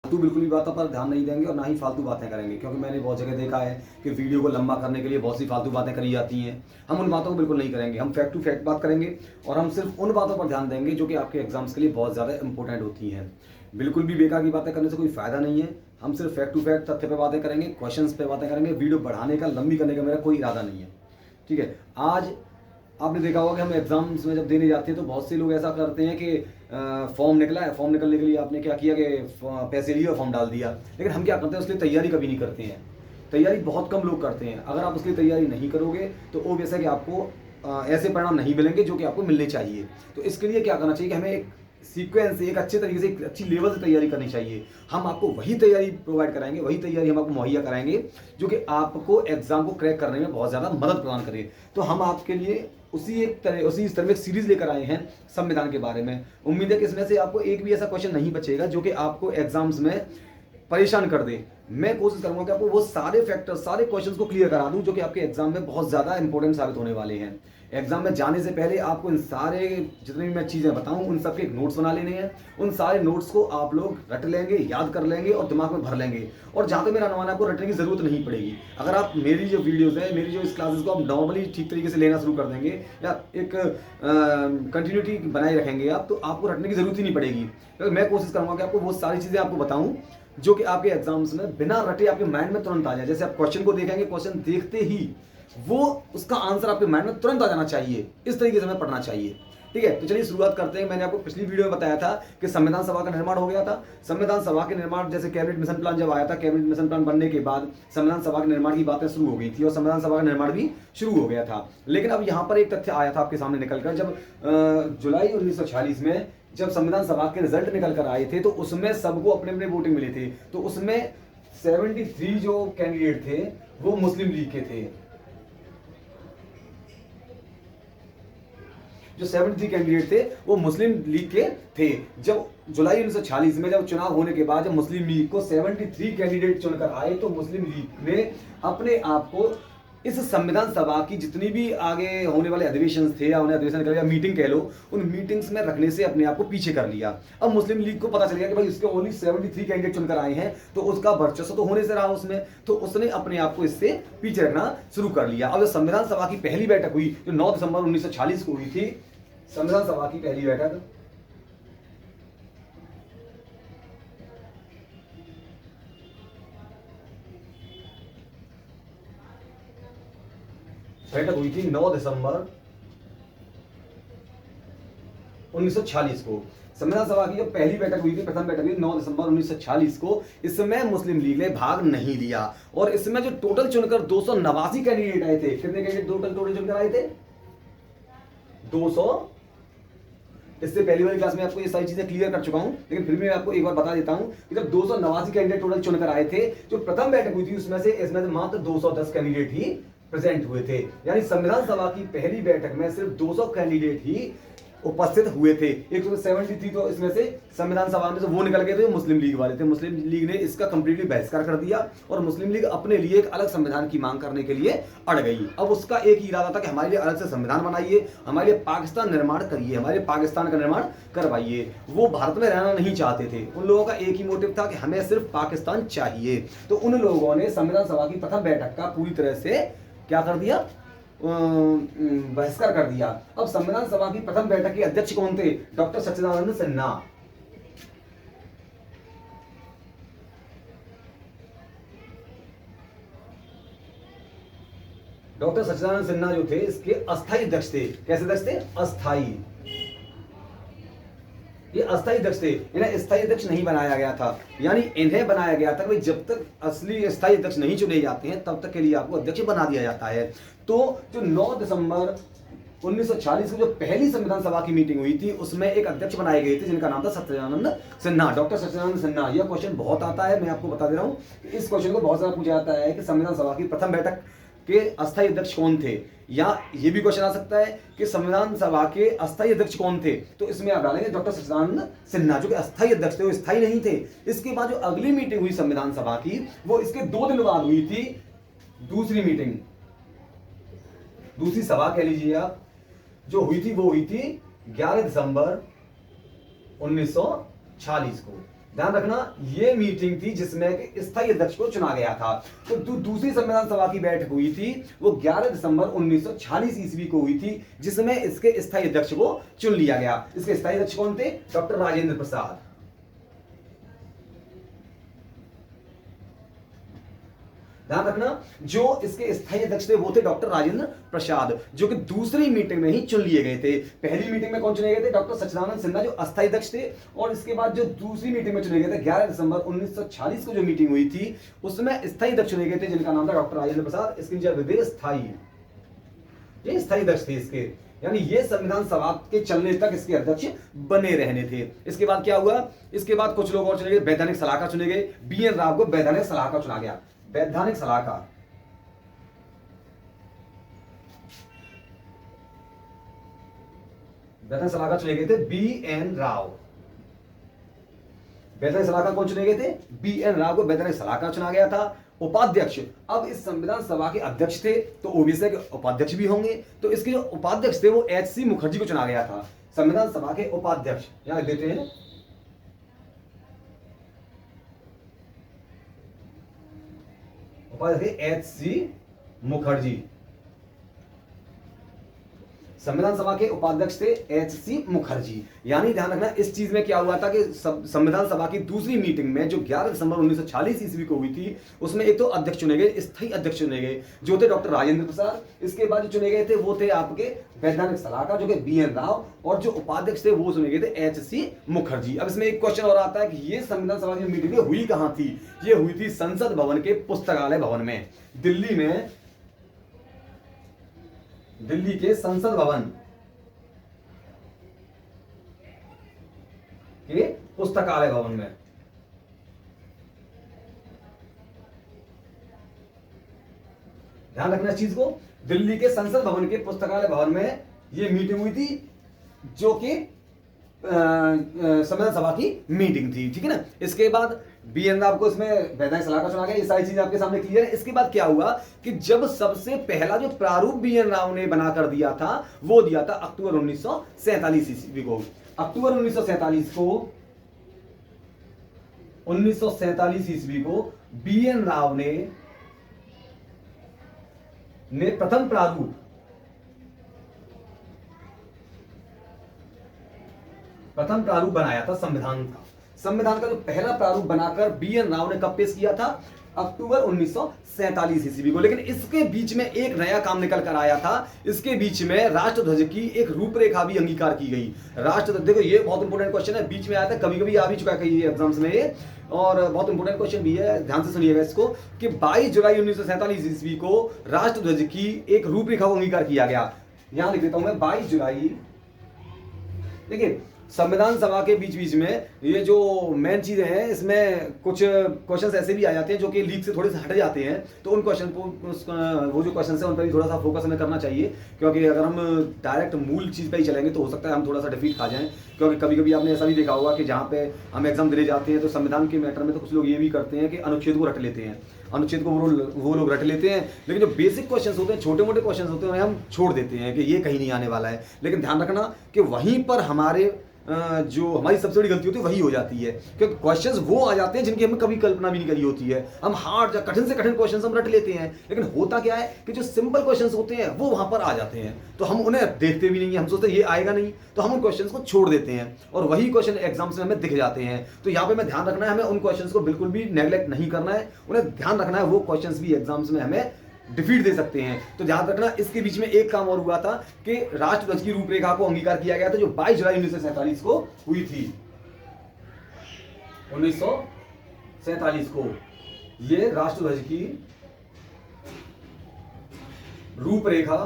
फालतू बिल्कुल भी बातों पर ध्यान नहीं देंगे और ना ही फालतू बातें करेंगे, क्योंकि मैंने बहुत जगह देखा है कि वीडियो को लंबा करने के लिए बहुत सी फालतू बातें करी जाती हैं। हम उन बातों को बिल्कुल नहीं करेंगे, हम फैक्ट टू फैक्ट बात करेंगे और हम सिर्फ उन बातों पर ध्यान देंगे जो कि आपके एग्जाम्स के लिए बहुत ज़्यादा इंपॉर्टेंट होती हैं। बिल्कुल भी बेकार की बातें करने से कोई फ़ायदा नहीं है। हम सिर्फ फैक्ट टू फैक्ट तथ्य पे बातें करेंगे, क्वेश्चंस पे बातें करेंगे। वीडियो बढ़ाने का, लंबी करने का मेरा कोई इरादा नहीं है। ठीक है। आज आपने देखा होगा कि हम एग्जाम्स में जब देने जाते हैं तो बहुत से लोग ऐसा करते हैं कि फॉर्म निकला है, फॉर्म निकलने के लिए आपने क्या किया कि पैसे लिए और फॉर्म डाल दिया। लेकिन हम क्या करते हैं, उसके लिए तैयारी कभी नहीं करते हैं। तैयारी बहुत कम लोग करते हैं। अगर आप उसके लिए तैयारी नहीं करोगे तो वो वैसा कि आपको ऐसे परिणाम नहीं मिलेंगे जो कि आपको मिलने चाहिए। तो इसके लिए क्या करना चाहिए कि हमें एक सीक्वेंस से, एक अच्छे तरीके से, एक अच्छी लेवल से तैयारी करनी चाहिए। हम आपको वही तैयारी प्रोवाइड कराएंगे, वही तैयारी हम आपको मुहैया कराएंगे जो कि आपको एग्जाम को क्रैक करने में बहुत ज़्यादा मदद प्रदान करे। तो हम आपके लिए उसी इस तरह एक सीरीज लेकर आए हैं संविधान के बारे में। उम्मीद है कि इसमें से आपको एक भी ऐसा क्वेश्चन नहीं बचेगा जो कि आपको एग्जाम्स में परेशान कर दे। मैं कोशिश करूंगा कि आपको वो सारे फैक्टर, सारे क्वेश्चंस को क्लियर करा दूं जो कि आपके एग्जाम में बहुत ज़्यादा इंपॉर्टेंट साबित होने वाले हैं। एग्जाम में जाने से पहले आपको इन सारे जितनी भी मैं चीज़ें बताऊं उन सबके एक नोट्स बना लेने हैं। उन सारे नोट्स को आप लोग रट लेंगे, याद कर लेंगे और दिमाग में भर लेंगे। और जहाँ तक मेरा अनुमान है, आपको रटने की जरूरत नहीं पड़ेगी। अगर आप मेरी जो वीडियोज़ है, मेरी जो इस क्लासेस को आप नॉर्मली ठीक तरीके से लेना शुरू कर देंगे या एक कंटिन्यूटी बनाए रखेंगे आप, तो आपको रटने की जरूरत ही नहीं पड़ेगी। क्योंकि मैं कोशिश करूँगा कि आपको वो सारी चीज़ें आपको बताऊँ जो कि आपके एग्जाम्स में बिना रटे आपके माइंड में तुरंत आ जाए। जैसे आप क्वेश्चन को देखेंगे, क्वेश्चन देखते ही वो उसका आंसर आपके माइंड में तुरंत आ जाना चाहिए। इस तरीके से हमें पढ़ना चाहिए। ठीक है, तो चलिए शुरुआत करते हैं। मैंने आपको पिछली वीडियो में बताया था कि संविधान सभा का निर्माण हो गया था। संविधान सभा के निर्माण, जैसे कैबिनेट मिशन प्लान जब आया था, कैबिनेट मिशन प्लान बनने के बाद संविधान सभा के निर्माण की बातें शुरू हो गई थी और संविधान सभा का निर्माण भी शुरू हो गया था। लेकिन अब यहाँ पर एक तथ्य आया था आपके सामने निकलकर, जब जुलाई 1946 में जब संविधान सभा के रिजल्ट निकल कर आए थे तो उसमें सबको अपने अपने वोटिंग मिले थे। तो उसमें 73 जो कैंडिडेट थे वो मुस्लिम लीग के थे। जो 73 कैंडिडेट थे वो मुस्लिम लीग के थे। जब जुलाई 1946 में जब चुनाव होने के बाद जब मुस्लिम लीग को 73 कैंडिडेट चुनकर आए तो मुस्लिम लीग ने अपने आप को इस संविधान सभा की जितनी भी आगे होने वाले अधिवेशन थे या उन्हें अधिवेशन कह लो या मीटिंग कह लो, उन मीटिंग्स में रखने से अपने आप को पीछे कर लिया। अब मुस्लिम लीग को पता चल गया कि भाई इसके ओनली 73 कैंडिडेट चुनकर आए हैं तो उसका वर्चस्व तो होने से रहा उसमें, तो उसने अपने आप को इससे पीछे रखना शुरू कर लिया। अब संविधान सभा की पहली बैठक हुई जो 9 दिसंबर 1946 को हुई थी, संविधान सभा की पहली बैठक हुई थी 9 दिसंबर 1946 को। संविधान सभा की जब पहली बैठक हुई थी, प्रथम बैठक हुई 9 दिसंबर 1946 को, इसमें मुस्लिम लीग ने भाग नहीं लिया। और इसमें जो टोटल चुनकर 289 कैंडिडेट आए थे, कितने कैंडिडेट टोटल चुनकर आए थे? 200। इससे पहली वाली क्लास में आपको ये सारी चीजें क्लियर कर चुका हूं, लेकिन फिर भी मैं आपको एक बार बता देता हूं कि जब 289 कैंडिडेट टोटल चुनकर आए थे, जो प्रथम बैठक हुई थी उसमें से इसमें मात्र 210 कैंडिडेट ही प्रेजेंट हुए थे। यानी संविधान सभा की पहली बैठक में सिर्फ 200 कैंडिडेट ही उपस्थित हुए थे। 173 तो इसमें से संविधान सभा में से वो निकल गए थे, मुस्लिम लीग वाले थे। मुस्लिम लीग ने इसका कंप्लीटली बहिष्कार कर दिया और मुस्लिम लीग अपने लिए एक अलग संविधान की मांग करने के लिए अड़ गई। अब उसका एक ही इरादा था कि हमारे लिए अलग से संविधान बनाइए, हमारे लिए पाकिस्तान निर्माण करिए, हमारे पाकिस्तान का निर्माण करवाइए। वो भारत में रहना नहीं चाहते थे। उन लोगों का एक ही मोटिव था कि हमें सिर्फ पाकिस्तान चाहिए। तो उन लोगों ने संविधान सभा की प्रथम बैठक का पूरी तरह से क्या कर दिया? बहिष्कार कर दिया। अब संविधान सभा की प्रथम बैठक के अध्यक्ष कौन थे? डॉक्टर सच्चिदानंद सिन्हा। डॉक्टर सच्चिदानंद सिन्हा जो थे इसके अस्थायी अध्यक्ष थे। कैसे अध्यक्ष थे? अस्थायी। ये अस्थायी अध्यक्ष थे, इन्हें स्थायी अध्यक्ष नहीं बनाया गया था। यानी इन्हें बनाया गया था कि जब तक असली स्थायी अध्यक्ष नहीं चुने जाते हैं तब तक के लिए आपको अध्यक्ष बना दिया जाता है। तो जो 9 दिसंबर 1946 को जो पहली संविधान सभा की मीटिंग हुई थी उसमें एक अध्यक्ष बनाए गए थे जिनका नाम था सच्चिदानंद सिन्हा, डॉक्टर सच्चिदानंद सिन्हा। यह क्वेश्चन बहुत आता है, मैं आपको बता दे रहा हूं। इस क्वेश्चन को बहुत ज्यादा पूछा जाता है कि संविधान सभा की प्रथम बैठक के अस्थायी अध्यक्ष कौन थे, या ये भी क्वेश्चन आ सकता है कि संविधान सभा के अस्थायी अध्यक्ष कौन थे। तो इसमें आप डालेंगे डॉक्टर सच्चिदानंद सिन्हा, जो कि अस्थायी अध्यक्ष थे, वो स्थायी नहीं थे। इसके बाद जो अगली मीटिंग हुई संविधान सभा की वो इसके 2 दिन बाद हुई थी। दूसरी मीटिंग, दूसरी सभा कह लीजिए आप, जो हुई थी वो हुई थी 11 दिसंबर 1946 को। ध्यान रखना, ये मीटिंग थी जिसमें कि स्थायी अध्यक्ष को चुना गया था। तो दूसरी संविधान सभा की बैठक हुई थी वो 11 दिसंबर 1946 ईस्वी को हुई थी, जिसमें इसके स्थायी अध्यक्ष को चुन लिया गया। इसके स्थायी अध्यक्ष कौन थे? डॉक्टर राजेंद्र प्रसाद। ध्यान रखना, जो इसके स्थायी अध्यक्ष थे वो थे डॉक्टर राजेंद्र प्रसाद, जो कि दूसरी मीटिंग में ही चुन लिए गए थे। पहली मीटिंग में कौन चुने गए थे? डॉक्टर सच्चिदानंद सिन्हा, जो अस्थायी अध्यक्ष थे। और इसके बाद जो दूसरी मीटिंग में चुने गए थे 11 दिसंबर 1946 को जो मीटिंग हुई थी उसमें स्थायी अध्यक्ष चुने गए थे, जिनका नाम था डॉक्टर राजेंद्र प्रसाद। इसके नीचे स्थायी, ये स्थायी अध्यक्ष थे इसके, यानी ये संविधान सभा के चलने तक इसके अध्यक्ष बने रहने थे। इसके बाद क्या हुआ? इसके बाद कुछ लोग और चुने गए, वैधानिक सलाहकार चुने गए। बी एन राव को वैधानिक सलाहकार चुना गया। वैधानिक सलाहकार, वैधानिक सलाहकार चुने गए थे बी एन राव। वैधानिक सलाहकार कौन चुने गए थे? बी एन राव को वैधानिक सलाहकार चुना गया था। उपाध्यक्ष, अब इस संविधान सभा के अध्यक्ष थे तो ओबीसी के उपाध्यक्ष भी होंगे, तो इसके जो उपाध्यक्ष थे वो एच सी मुखर्जी को चुना गया था। संविधान सभा के उपाध्यक्ष यहां लिख देते हैं, उपाध्यक्ष एच सी मुखर्जी। संविधान सभा के उपाध्यक्ष थे एच सी मुखर्जी। यानी ध्यान रखना, इस चीज में क्या हुआ था कि संविधान सभा की दूसरी मीटिंग में जो 11 दिसंबर 1946 ईस्वी को हुई थी उसमें एक तो अध्यक्ष चुने गए, स्थायी अध्यक्ष चुने गए, जो थे डॉक्टर राजेंद्र प्रसाद। इसके बाद जो चुने गए थे वो थे आपके वैधानिक सलाहकार जो कि बी एन राव, और जो उपाध्यक्ष थे वो चुने गए थे एच सी मुखर्जी। अब इसमें एक क्वेश्चन और आता है कि ये संविधान सभा की मीटिंग हुई कहां थी? ये हुई थी संसद भवन के पुस्तकालय भवन में, दिल्ली में, दिल्ली के संसद भवन के पुस्तकालय भवन में। ध्यान रखना इस चीज को, दिल्ली के संसद भवन के पुस्तकालय भवन में यह मीटिंग हुई थी, जो कि संविधान सभा की मीटिंग थी। ठीक है ना। इसके बाद बी एन राव को इसमें वैधानिक सलाहकार चुना गया। ये सारी चीजें आपके सामने क्लियर है। इसके बाद क्या हुआ कि जब सबसे पहला जो प्रारूप बी एन राव ने बनाकर दिया था वो दिया था अक्टूबर 1947 ईस्वी को। अक्टूबर 1947 ईस्वी को बी एन राव ने प्रथम प्रारूप बनाया था संविधान का जो पहला प्रारूप बनाकर बी एन राव ने कब पेश किया था? अक्टूबर 1947 ईस्वी को। लेकिन इसके बीच में एक नया काम निकल कर आया था। इसके बीच में राष्ट्रध्वज की एक रूपरेखा भी अंगीकार की गई। राष्ट्रध्वज, देखो ये बहुत इंपॉर्टेंट क्वेश्चन है, बीच में आया था, कभी कभी आ भी चुका है कई एग्जाम्स में ये, और बहुत इंपॉर्टेंट क्वेश्चन भी है, ध्यान से सुनिएगा इसको, कि 22 जुलाई 1947 ईस्वी को राष्ट्रध्वज की एक रूपरेखा को अंगीकार किया गया। यहां लिख देता हूं मैं 22 जुलाई। देखिए संविधान सभा के बीच बीच में ये जो मेन चीजें हैं इसमें कुछ क्वेश्चंस ऐसे भी आ जाते हैं जो कि लीक से थोड़े से हट जाते हैं, तो उन क्वेश्चन को वो जो क्वेश्चन है उन पर भी थोड़ा सा फोकस हमें करना चाहिए, क्योंकि अगर हम डायरेक्ट मूल चीज पे ही चलेंगे तो हो सकता है हम थोड़ा सा डिफीट खा जाएं। क्योंकि कभी कभी आपने ऐसा भी देखा होगा कि जहाँ पे हम एग्जाम देने जाते हैं तो संविधान के मैटर में तो कुछ लोग ये भी करते हैं कि अनुच्छेद को रट लेते हैं, अनुच्छेद को वो लोग रट लेते हैं, लेकिन जो बेसिक क्वेश्चंस होते हैं, छोटे मोटे क्वेश्चंस होते हैं, उन्हें हम छोड़ देते हैं कि ये कहीं नहीं आने वाला है। लेकिन ध्यान रखना कि वहीं पर हमारे जो हमारी सबसे बड़ी गलती होती है वही हो जाती है, क्योंकि क्वेश्चंस वो आ जाते हैं जिनकी हमने कभी कल्पना भी नहीं करी होती है। हम हार्ड, कठिन से कठिन क्वेश्चंस हम रट लेते हैं, लेकिन होता क्या है कि जो सिंपल क्वेश्चंस होते हैं वो वहां पर आ जाते हैं, तो हम उन्हें देखते भी नहीं है, हम सोचते हैं ये आएगा नहीं, तो हम उन क्वेश्चंस को छोड़ देते हैं और वही क्वेश्चन एग्जाम्स में हमें दिख जाते हैं। तो यहाँ पे हमें ध्यान रखना है, हमें उन क्वेश्चंस को बिल्कुल भी नेग्लेक्ट नहीं करना है, उन्हें ध्यान रखना है, वो क्वेश्चंस भी एग्जाम्स में हमें डिफीट दे सकते हैं। तो ध्यान रखना, इसके बीच में एक काम और हुआ था कि राष्ट्रध्वज की रूपरेखा को अंगीकार किया गया था, जो 22 जुलाई 1947 को हुई थी। 1947 को ये राष्ट्रध्वज की रूपरेखा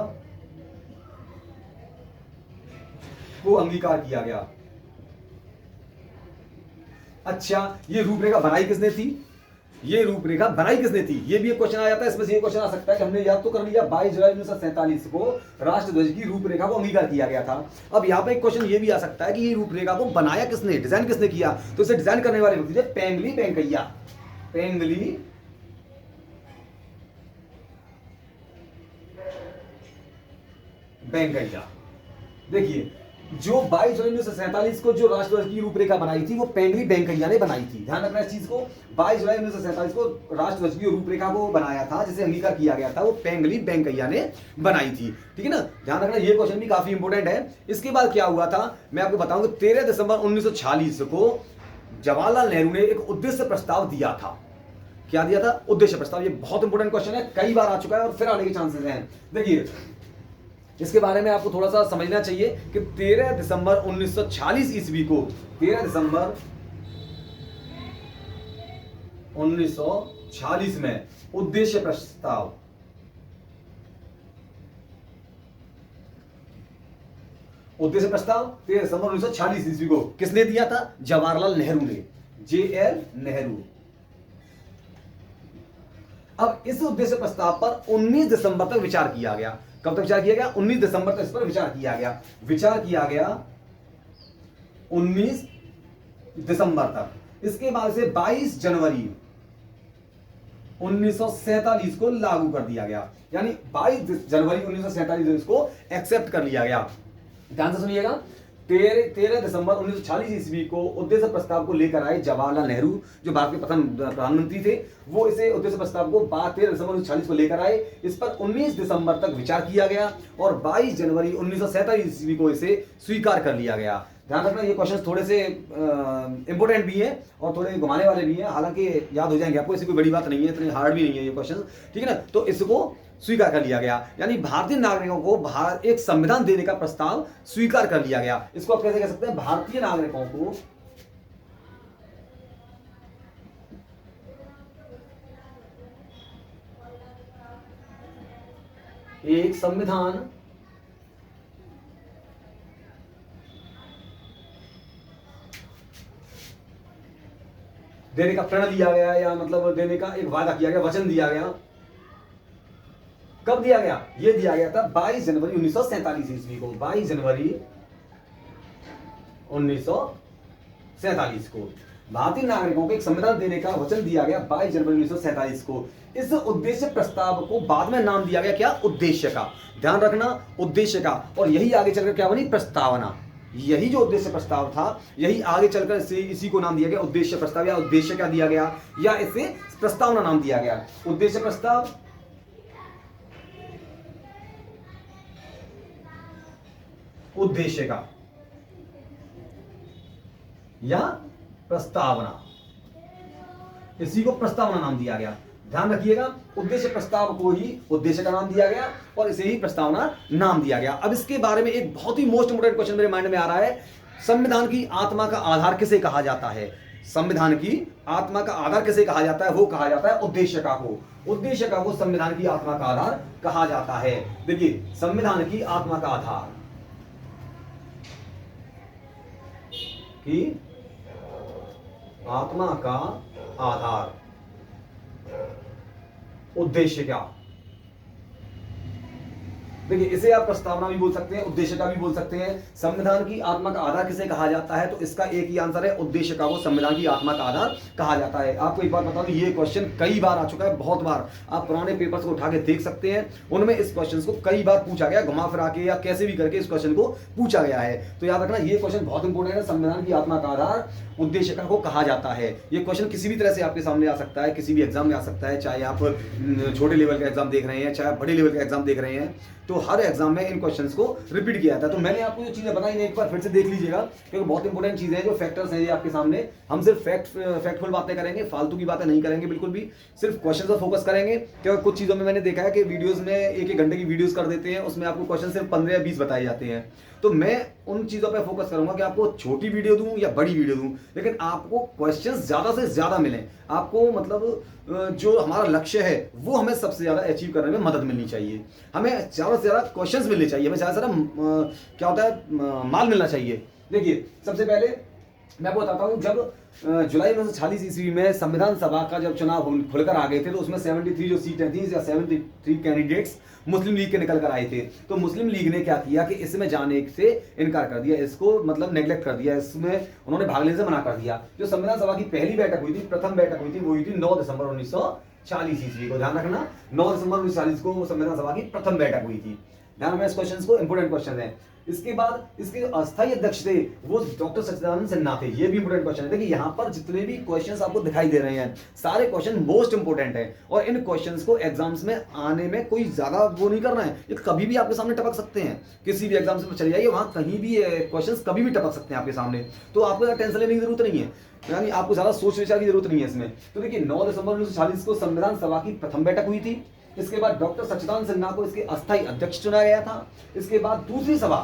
को अंगीकार किया गया। अच्छा, ये रूपरेखा बनाई किसने थी? ये रूपरेखा बनाई किसने थी? ये भी एक क्वेश्चन आ जाता है, इसमें से ये क्वेश्चन आ सकता है कि हमने याद तो कर लिया 22 जुलाई 1947 को राष्ट्रध्वज की रूपरेखा को अंगीकार किया गया था। अब यहाँ पे एक क्वेश्चन ये भी आ सकता है कि ये रूपरेखा को बनाया किसने, डिजाइन किसने किया? तो इसे डिजाइन करने वाले व्यक्ति थे पेंगली वेंकैया। पेंगली वेंकैया। देखिए जो 22 जुलाई 1947 को जो राष्ट्रध्वज की रूपरेखा बनाई थी वो पेंगली वेंकैया ने बनाई थी। ध्यान रखना इस चीज को, 22 जुलाई 1947 को राष्ट्रध्वज की रूपरेखा को बनाया था, जिसे अंगीकार किया गया था, वो पेंगली वेंकैया ने बनाई थी। ठीक है ना, ध्यान रखना ये क्वेश्चन भी काफी इंपोर्टेंट है। इसके बाद क्या हुआ था मैं आपको बताऊंगा, 13 दिसंबर 1946 को जवाहरलाल नेहरू ने एक उद्देश्य प्रस्ताव दिया था। क्या दिया था? उद्देश्य प्रस्ताव। ये बहुत इंपोर्टेंट क्वेश्चन है, कई बार आ चुका है और फिर आने के चांसेस हैं। देखिए इसके बारे में आपको थोड़ा सा समझना चाहिए कि 13 दिसंबर 1946 ईस्वी को, 13 दिसंबर 1946 में उद्देश्य प्रस्ताव, उद्देश्य प्रस्ताव 13 दिसंबर 1946 ईस्वी को किसने दिया था? जवाहरलाल नेहरू ने, JL नेहरू। अब इस उद्देश्य प्रस्ताव पर 19 दिसंबर तक विचार किया गया। कब तक विचार किया गया? 19 दिसंबर तक इस पर विचार किया गया। विचार किया गया 19 दिसंबर तक। इसके बाद से 22 जनवरी 1947 को लागू कर दिया गया, यानी 22 जनवरी 1947 इसको एक्सेप्ट कर लिया गया। ध्यान से सुनिएगा, 13 दिसंबर 1946 ईस्वी को उद्देश्य प्रस्ताव को लेकर आए जवाहरलाल नेहरू, जो भारत के प्रथम प्रधानमंत्री थे। वो इसे उद्देश्य प्रस्ताव को 13 दिसंबर 1946 को लेकर आए। इस पर 19 दिसंबर तक विचार किया गया और 22 जनवरी 1947 ईस्वी को इसे स्वीकार कर लिया गया। ध्यान रखना ये क्वेश्चन थोड़े से इंपोर्टेंट भी है और थोड़े घुमाने वाले भी हैं, हालांकि याद हो जाएंगे आपको, ऐसी कोई बड़ी बात नहीं है, इतनी हार्ड भी नहीं है ये क्वेश्चन। ठीक है ना, तो इसको स्वीकार कर लिया गया, यानी भारतीय नागरिकों को भारत एक संविधान देने का प्रस्ताव स्वीकार कर लिया गया। इसको आप कैसे कह सकते हैं? भारतीय नागरिकों को एक संविधान देने का प्रण लिया गया, या मतलब देने का एक वादा किया गया, वचन दिया गया। कब दिया गया? ये दिया गया था 22 जनवरी 1947 ईस्वी को। 22 जनवरी 1947 को भारतीय नागरिकों को एक संविधान देने का वचन दिया गया 22 जनवरी 1947 को। इस उद्देश्य प्रस्ताव को बाद में नाम दिया गया क्या? उद्देश्य का। ध्यान रखना, उद्देश्य का। और यही आगे चलकर क्या बनी? प्रस्तावना। यही जो उद्देश्य प्रस्ताव था, यही आगे चलकर इसी को नाम दिया गया उद्देश्य प्रस्ताव, या उद्देश्य क्या दिया गया, या इसे प्रस्तावना नाम दिया गया। उद्देश्य प्रस्ताव, उद्देश्य का, या प्रस्तावना, इसी को प्रस्तावना नाम दिया गया। ध्यान रखिएगा, उद्देश्य प्रस्ताव को ही उद्देश्य का नाम दिया गया और इसे ही प्रस्तावना नाम दिया गया। अब इसके बारे में एक बहुत ही मोस्ट इंपोर्टेंट क्वेश्चन मेरे माइंड में आ रहा है, संविधान की आत्मा का आधार किसे कहा जाता है? संविधान की आत्मा का आधार किसे कहा जाता है? वो कहा जाता है उद्देशिका को। उद्देशिका को संविधान की आत्मा का आधार कहा जाता है। देखिए, संविधान की आत्मा का आधार की आत्मा का आधार उद्देश्य क्या? देखिए, इसे आप प्रस्तावना भी बोल सकते हैं, उद्देश्य का भी बोल सकते हैं। संविधान की आत्मा का आधार किसे कहा जाता है? तो इसका एक ही आंसर है, उद्देश्य का को संविधान की आत्मा का आधार कहा जाता है। आपको एक बात बता दूं, ये क्वेश्चन कई बार आ चुका है, बहुत बार। आप पुराने पेपर्स को उठा के देख सकते हैं, उनमें इस क्वेश्चन को कई बार पूछा गया, घुमा फिरा के या कैसे भी करके इस क्वेश्चन को पूछा गया है। तो याद रखना, ये क्वेश्चन बहुत इंपॉर्टेंट है। संविधान की आत्मा का आधार उद्देशिका को कहा जाता है। ये क्वेश्चन किसी भी तरह से आपके सामने आ सकता है, किसी भी एग्जाम में आ सकता है, चाहे आप छोटे लेवल का एग्जाम देख रहे हैं, चाहे बड़े लेवल का एग्जाम देख रहे हैं, तो हर एग्जाम में इन क्वेश्चंस को रिपीट किया था। तो मैंने आपको जो चीजें बताई, एक बार फिर से देख लीजिएगा, क्योंकि बहुत इंपॉर्टेंट चीजें हैं, जो फैक्टर्स हैं ये आपके सामने। हम सिर्फ फैक्टफुल बातें करेंगे, फालतू की बातें नहीं करेंगे बिल्कुल भी, सिर्फ क्वेश्चन पर फोकस करेंगे। क्योंकि कुछ चीजों में मैंने देखा है कि वीडियोज में 1-1 घंटे की वीडियोज कर देते हैं, उसमें आपको क्वेश्चन सिर्फ 15 या 20 बताए जाते हैं। तो मैं उन चीजों पर फोकस करूंगा कि आपको छोटी वीडियो दूं या बड़ी वीडियो दूं, लेकिन आपको क्वेश्चंस ज्यादा से ज्यादा मिलें। आपको मतलब जो हमारा लक्ष्य है वो हमें सबसे ज्यादा अचीव करने में मदद मिलनी चाहिए। हमें ज्यादा से ज्यादा क्वेश्चंस मिलने चाहिए, हमें ज्यादा से ज्यादा क्या होता है, माल मिलना चाहिए। देखिए, सबसे पहले मैं आपको बताता हूँ, जब जुलाई 1946 ईस्वी में संविधान सभा का जब चुनाव खुलकर आ गए थे, तो उसमें 73 जो सीटें थी या 73 कैंडिडेट्स मुस्लिम लीग के निकल कर आए थे। तो मुस्लिम लीग ने क्या किया कि इसमें जाने से इनकार कर दिया, इसको मतलब नेग्लेक्ट कर दिया, इसमें उन्होंने भाग लेने से मना कर दिया। जो संविधान सभा की पहली बैठक हुई थी, प्रथम बैठक हुई थी, वो हुई थी 9 दिसंबर 1940 ईस्वी को। ध्यान रखना, 9 दिसंबर 1940 को संविधान सभा की प्रथम बैठक हुई थी। ध्यान रखना इस क्वेश्चन को, इंपोर्टेंट क्वेश्चन है। इसके बाद इसके अस्थायी अध्यक्ष थे वो डॉक्टर सच्चिदानंद सिन्हा थे, ये भी इंपोर्टेंट क्वेश्चन है। देखिए यहाँ पर जितने भी क्वेश्चंस आपको दिखाई दे रहे हैं सारे क्वेश्चन मोस्ट इंपोर्टेंट है, और इन क्वेश्चंस को एग्जाम्स में आने में कोई ज्यादा वो नहीं करना है, ये कभी भी आपके सामने टपक सकते हैं। किसी भी एग्जाम में चले जाइए, वहां कहीं भी क्वेश्चन कभी भी टपक सकते हैं आपके सामने, तो आपको टेंशन लेने की जरूरत नहीं है, यानी आपको ज्यादा सोच विचार की जरूरत नहीं है इसमें। तो देखिए 9 दिसंबर 1940 को संविधान सभा की प्रथम बैठक हुई थी। इसके बाद डॉक्टर सच्चिदानंद सिन्हा को इसके अस्थायी अध्यक्ष चुना गया था। इसके बाद दूसरी सभा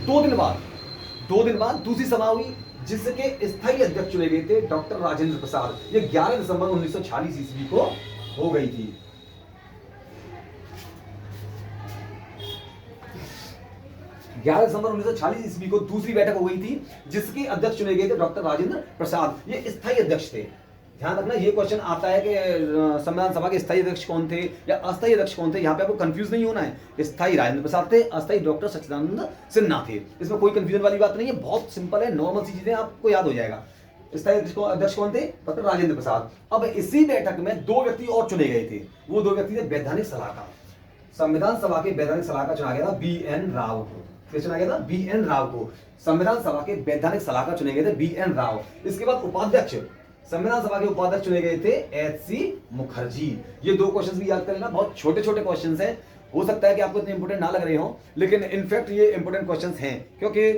2 दिन बाद दूसरी सभा हुई जिसके स्थायी अध्यक्ष चुने गए थे डॉक्टर राजेंद्र प्रसाद। ये 11 दिसंबर 1946 ईस्वी को हो गई थी। 11 दिसंबर 1946 ईस्वी को दूसरी बैठक हो गई थी जिसके अध्यक्ष चुने गए थे डॉक्टर राजेंद्र प्रसाद, ये स्थायी अध्यक्ष थे। ध्यान रखना ये क्वेश्चन आता है कि संविधान सभा के स्थायी अध्यक्ष कौन थे या अस्थायी अध्यक्ष कौन थे, यहाँ पे आपको कंफ्यूज नहीं होना है। स्थायी राजेंद्र प्रसाद थे, अस्थायी डॉक्टर सच्चिदानंद सिन्हा थे, इसमें कोई कंफ्यूजन वाली बात नहीं है, बहुत सिंपल है, नॉर्मल सी चीजें आपको याद हो जाएगा। स्थायी अध्यक्ष कौन थे? डॉक्टर राजेंद्र प्रसाद। अब इसी बैठक में 2 व्यक्ति और चुने गए थे, वो 2 व्यक्ति थे वैधानिक सलाहकार। संविधान सभा के वैधानिक सलाहकार चुना गया था BN राव को। किस चुना गया था? BN राव को। संविधान सभा के वैधानिक सलाहकार चुने गए थे BN राव। इसके बाद उपाध्यक्ष, संविधान सभा के उपाध्यक्ष चुने गए थे HC मुखर्जी। ये 2 क्वेश्चन भी याद कर लेना, बहुत छोटे छोटे क्वेश्चन हैं, हो सकता है कि आपको इतने इंपोर्टेंट ना लग रहे हो, लेकिन इनफैक्ट ये इंपोर्टेंट क्वेश्चन हैं, क्योंकि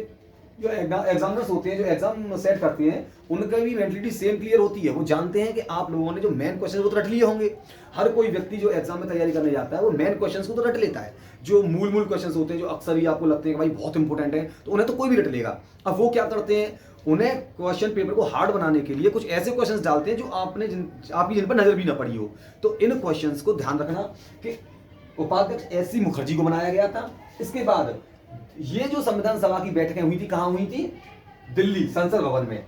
जो एग्जामिनर्स होते हैं, जो एग्जाम सेट करते हैं, उनका भी मेंटलिटी सेम क्लियर होती है। वो जानते हैं कि आप लोगों ने जो मेन क्वेश्चन वो तो रट लिए होंगे। हर कोई व्यक्ति जो एग्जाम में तैयारी करने जाता है वो मेन क्वेश्चन को तो रट लेता है। जो मूल क्वेश्चन होते हैं, जो अक्सर ही आपको लगते हैं कि भाई बहुत इंपॉर्टेंट है, तो उन्हें तो कोई भी रट लेगा। अब वो क्या करते हैं, उन्हें क्वेश्चन पेपर को हार्ड बनाने के लिए कुछ ऐसे क्वेश्चंस डालते हैं जो आपकी जिन पर नजर भी ना पड़ी हो। तो इन क्वेश्चंस को ध्यान रखना कि उपाध्यक्ष HC मुखर्जी को बनाया गया था। इसके बाद ये जो संविधान सभा की बैठकें हुई थी, कहां हुई थी? दिल्ली संसद भवन में,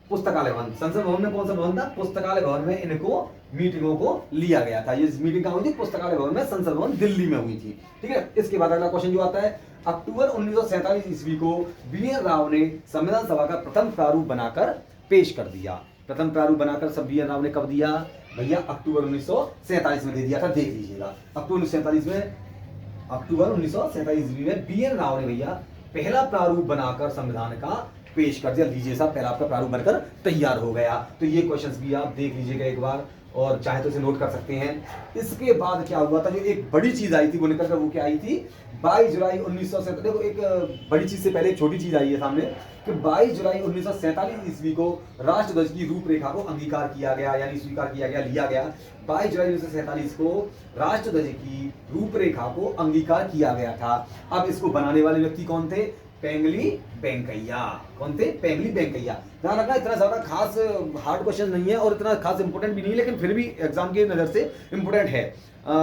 पुस्तकालय भवन। संसद भवन में कौन सा भवन था? पुस्तकालय भवन में इनको मीटिंगों को लिया गया था। ये मीटिंग कहां हुई थी? पुस्तकालय भवन में, संसद भवन दिल्ली में हुई थी। ठीक है। इसके बाद अगला क्वेश्चन जो आता है, अक्टूबर 1947 ईस्वी को BN राव ने संविधान सभा का प्रथम प्रारूप बनाकर पेश कर दिया। प्रथम प्रारूप बनाकर सब BN राव ने कब दिया भैया? अक्टूबर 1947 में दे दिया था। देख लीजिएगा, अक्टूबर 1947 ईस्वी में BN राव ने भैया पहला प्रारूप बनाकर संविधान का पेश कर दिया। लीजिए साहब, पहला आपका प्रारूप बनकर तैयार हो गया। तो ये क्वेश्चंस भी आप देख लीजिएगा एक बार, और चाहे तो इसे नोट कर सकते हैं। इसके बाद क्या हुआ था, जो एक बड़ी चीज आई थी वो निकल कर, वो क्या आई थी? 22 जुलाई 1947। देखो, एक बड़ी चीज से पहले एक छोटी चीज आई है सामने कि 22 जुलाई 1947 ईस्वी को राष्ट्रध्वज की रूपरेखा को अंगीकार किया गया, यानी स्वीकार किया गया, लिया गया। 22 जुलाई 1947 को राष्ट्रध्वज की रूपरेखा को अंगीकार किया गया था। अब इसको बनाने वाले व्यक्ति कौन थे? पेंगली वेंकैया। कौन थे? पेंगली वेंकैया। ध्यान रखना, इतना ज्यादा खास हार्ड क्वेश्चन नहीं है और इतना खास इंपोर्टेंट भी नहीं है, लेकिन फिर भी एग्जाम की नजर से इंपोर्टेंट है।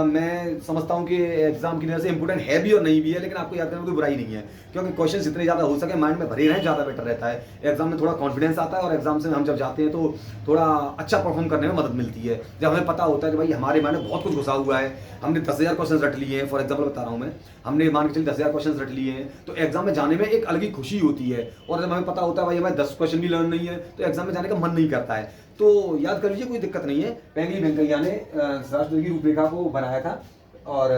मैं समझता हूं कि एग्जाम की नजर से इंपोर्टेंट है भी और नहीं भी है, लेकिन आपको याद करने में कोई बुराई नहीं है, क्योंकि क्वेश्चन जितने ज्यादा हो सके माइंड में भरे रहें, ज्यादा बेटर रहता है। एग्जाम में थोड़ा कॉन्फिडेंस आता है और एग्जाम से हम जब जाते हैं तो थोड़ा अच्छा परफॉर्म करने में मदद मिलती है। जब हमें पता होता है कि भाई हमारे माइंड में बहुत कुछ घुसा हुआ है, हमने 10,000 क्वेश्चन रट लिए हैं, फॉर एग्जाम्पल बता रहा हूँ मैं, हमने मान के चलिए 10,000 क्वेश्चन रट लिए हैं, तो एग्जाम में जाने में एक अलग ही खुशी होती है। और जब हमें पता होता है भाई हमें 10 क्वेश्चन भी लर्न नहीं है, तो एग्जाम में जाने का मन नहीं करता है। तो याद कर लीजिए, कोई दिक्कत नहीं है। पेंगली वेंकैया ने राष्ट्रध्वज की रूपरेखा को बनाया था और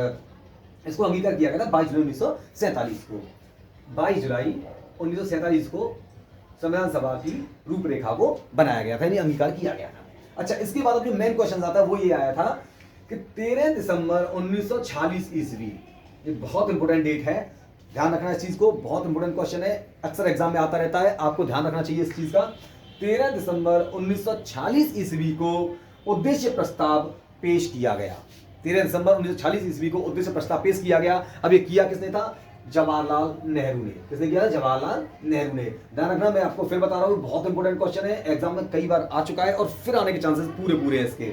इसको अंगीकार किया गया था 22 जुलाई 1947 को। 22 जुलाई 1947 को संविधान सभा की रूपरेखा को बनाया गया था, यानी अंगीकार किया गया था। अच्छा, इसके बाद जो मेन क्वेश्चन आता है वो ये आया था कि 13 दिसंबर 1946 ईस्वी, ये बहुत इंपोर्टेंट डेट है, ध्यान रखना इस चीज को, बहुत इंपोर्टेंट क्वेश्चन है, अक्सर एग्जाम में आता रहता है, आपको ध्यान रखना चाहिए इस चीज का। 13 दिसंबर 1946 ईस्वी को उद्देश्य प्रस्ताव पेश किया गया। 13 दिसंबर 1946 ईस्वी को उद्देश्य प्रस्ताव पेश किया गया। अब ये किया किसने था? जवाहरलाल नेहरू ने। किसने किया? जवाहरलाल नेहरू ने। ध्यान रखना, मैं आपको फिर बता रहा हूँ, बहुत इंपोर्टेंट क्वेश्चन है, एग्जाम में कई बार आ चुका है और फिर आने के चांसेस पूरे हैं इसके।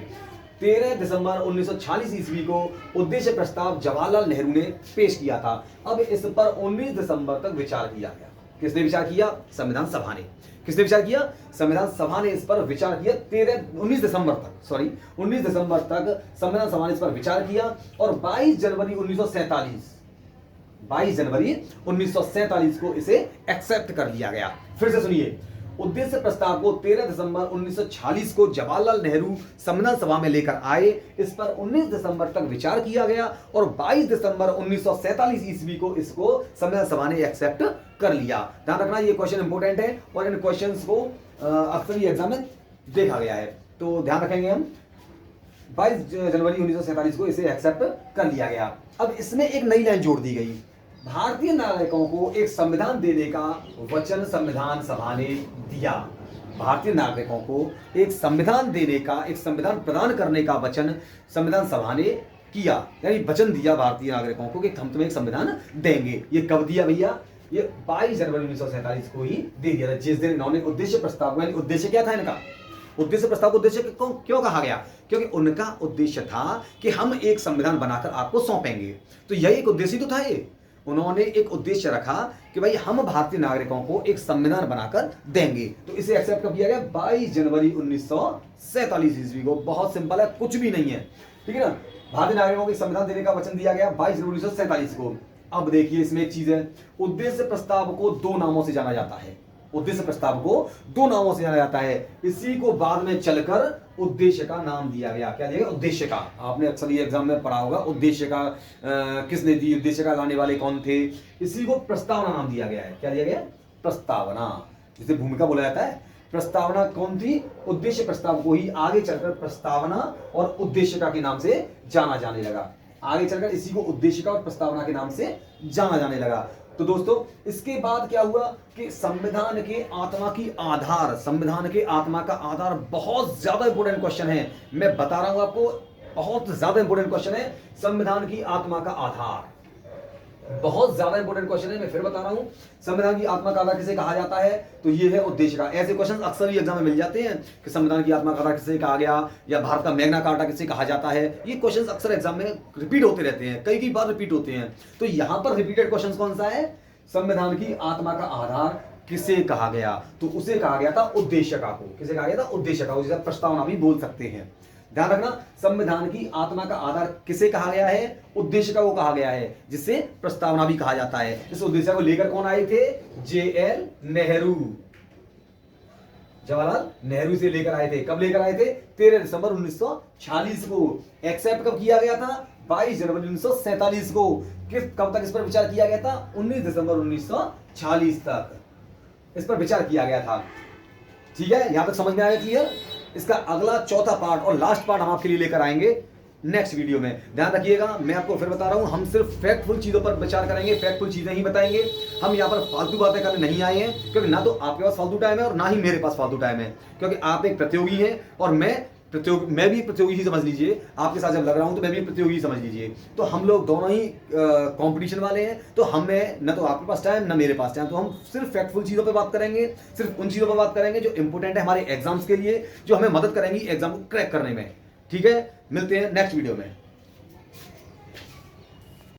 13 दिसंबर 1946 ईस्वी को उद्देश्य प्रस्ताव जवाहरलाल नेहरू ने पेश किया था। अब इस पर 19 दिसंबर तक विचार किया गया। किसने विचार किया? संविधान सभा ने। किसने विचार किया? संविधान सभा ने इस पर विचार किया। 19 दिसंबर तक संविधान सभा ने इस पर विचार किया और 22 जनवरी 1947 को इसे एक्सेप्ट कर लिया गया। फिर से सुनिए, उद्देश्य प्रस्ताव को 13 दिसंबर 1946 को जवाहरलाल नेहरू संविधान सभा में लेकर आए। इस पर 19 दिसंबर तक विचार किया गया और 22 दिसंबर 1947 ईस्वी को इसको संविधान सभा ने एक्सेप्ट कर लिया। ध्यान रखना ये क्वेश्चन इंपोर्टेंट है और इन क्वेश्चंस को अक्सर ये एग्जाम में देखा गया है, तो ध्यान रखेंगे हम। 22 जनवरी 1947 को इसे एक्सेप्ट कर लिया गया। अब इसमें एक नई लाइन जोड़ दी गई, भारतीय नागरिकों को एक संविधान देने का वचन संविधान सभा ने दिया। भारतीय नागरिकों को एक संविधान देने का, एक संविधान प्रदान करने का वचन संविधान सभा ने किया, यानी वचन दिया भारतीय नागरिकों को कि हम तुम्हें एक संविधान देंगे। ये कब दिया भैया? ये 22 जनवरी 1947 को ही दे दिया था, जिस दिन इन्होंने उद्देश्य प्रस्ताव, यानी उद्देश्य क्या था इनका? उद्देश्य प्रस्ताव को उद्देश्य क्यों कहा गया? क्योंकि उनका उद्देश्य था कि हम एक संविधान बनाकर आपको सौंपेंगे। तो यही एक उद्देश्य तो था। ये उन्होंने एक उद्देश्य रखा कि भाई हम भारतीय नागरिकों को एक संविधान बनाकर देंगे। तो इसे एक्सेप्ट कब किया गया? 22 जनवरी 1947 ईस्वी को। बहुत सिंपल है, कुछ भी नहीं है, ठीक है ना। भारतीय नागरिकों को एक संविधान देने का वचन दिया गया 22 जनवरी 1947 को। अब देखिए इसमें एक चीज है, उद्देश्य प्रस्ताव को दो नामों से जाना जाता है। उद्देश्य प्रस्ताव को दो नामों से जाना जाता है। इसी को बाद में चलकर उद्देश्य का नाम दिया गया। क्या दिया गया? उद्देश्य का। आपने अक्सर ये एग्जाम में पढ़ा होगा, उद्देश्य का किसने दी, उद्देश्य का लाने वाले कौन थे। इसी को प्रस्तावना नाम दिया गया है। क्या दिया गया? प्रस्तावना, जिसे भूमिका बोला जाता है। प्रस्तावना कौन थी? उद्देश्य प्रस्ताव को ही आगे चलकर प्रस्तावना और उद्देशिका के नाम से जाना जाने लगा। आगे चलकर इसी को उद्देशिका और प्रस्तावना के नाम से जाना जाने लगा। तो दोस्तों इसके बाद क्या हुआ कि संविधान के आत्मा की आधार, संविधान के आत्मा का आधार बहुत ज्यादा इंपोर्टेंट क्वेश्चन है। मैं बता रहा हूं आपको, बहुत ज्यादा इंपोर्टेंट क्वेश्चन है। संविधान की आत्मा का आधार बहुत ज्यादा इंपोर्टेंट क्वेश्चन है। मैं फिर बता रहा हूं, संविधान की आत्मा का आधार किसे कहा जाता है? तो ये है उद्देश्य का। ऐसे क्वेश्चन अक्सर ही एग्जाम में मिल जाते हैं कि संविधान की आत्मा का आधार किसे कहा गया, या भारत का मैग्ना कार्टा किसे कहा जाता है। ये क्वेश्चन अक्सर एग्जाम में रिपीट होते रहते हैं, कई बार रिपीट होते हैं। तो यहां पर रिपीटेड क्वेश्चन कौन सा है? संविधान की आत्मा का आधार किसे कहा गया? तो उसे कहा गया था उद्देशिका को। किसे कहा गया था? उद्देशिका को, जिसे प्रस्तावना भी बोल सकते हैं। ध्यान रखना, संविधान की आत्मा का आधार किसे कहा गया है? उद्देशिका को कहा गया है, जिसे प्रस्तावना भी कहा जाता है। इस उद्देशिका को लेकर कौन आए थे? JL नेहरू, जवाहरलाल नेहरू से लेकर आए थे। कब लेकर आए थे? 13 दिसंबर 1946 को। एक्सेप्ट कब किया गया था? 22 जनवरी 1947 को। कब तक इस पर विचार किया गया था? 19 दिसंबर 1946 तक इस पर विचार किया गया था। ठीक है, यहां तक समझ में आया? क्लियर? इसका अगला चौथा पार्ट और लास्ट पार्ट हम आपके लिए लेकर आएंगे नेक्स्ट वीडियो में। ध्यान रखिएगा, मैं आपको फिर बता रहा हूं, हम सिर्फ फैक्टफुल चीजों पर विचार करेंगे, फैक्टफुल चीजें ही बताएंगे। हम यहां पर फालतू बातें करने नहीं आए हैं, क्योंकि ना तो आपके पास फालतू टाइम है और ना ही मेरे पास फालतू टाइम है। क्योंकि आप एक प्रतियोगी हैं और मैं भी प्रतियोगी ही समझ लीजिए। आपके साथ जब लग रहा हूं तो मैं भी प्रतियोगी समझ लीजिए। तो हम लोग दोनों ही कंपटीशन वाले हैं। तो हमें न तो आपके पास टाइम ना मेरे पास टाइम, तो हम सिर्फ फैक्टफुल चीज़ों पे बात करेंगे, सिर्फ उन चीज़ों पर बात करेंगे जो इंपॉर्टेंट है हमारे एग्जाम्स के लिए, जो हमें मदद करेंगी एग्जाम को क्रैक करने में। ठीक है, मिलते हैं नेक्स्ट वीडियो में।